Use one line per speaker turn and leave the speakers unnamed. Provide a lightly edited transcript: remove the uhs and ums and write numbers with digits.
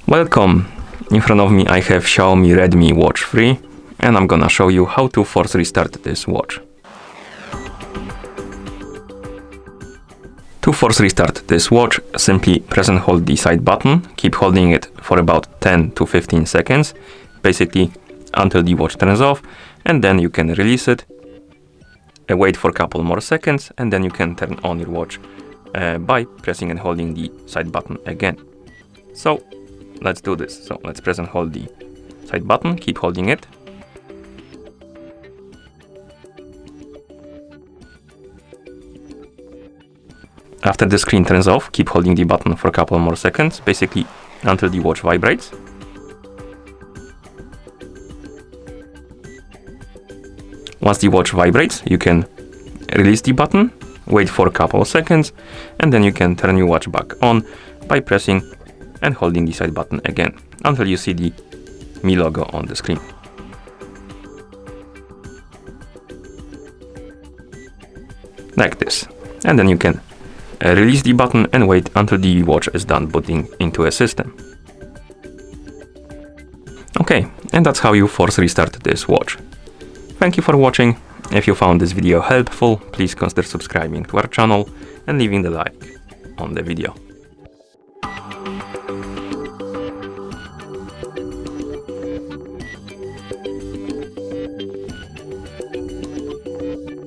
Welcome! In front of me I have Xiaomi Redmi Watch 3 and I'm gonna show you how to force restart this watch. To force restart this watch, simply press and hold the side button, keep holding it for about 10 to 15 seconds, basically until the watch turns off, and then you can release it, wait for a couple more seconds, and then you can turn on your watch by pressing and holding the side button again. So let's do this. So let's press and hold the side button, keep holding it. After the screen turns off, keep holding the button for a couple more seconds, basically until the watch vibrates. Once the watch vibrates, you can release the button, wait for a couple of seconds, and then you can turn your watch back on by pressing and holding the side button again until you see the Mi logo on the screen. Like this. And then you can release the button and wait until the watch is done booting into a system. Okay, and that's how you force restart this watch. Thank you for watching. If you found this video helpful, please consider subscribing to our channel and leaving the like on the video.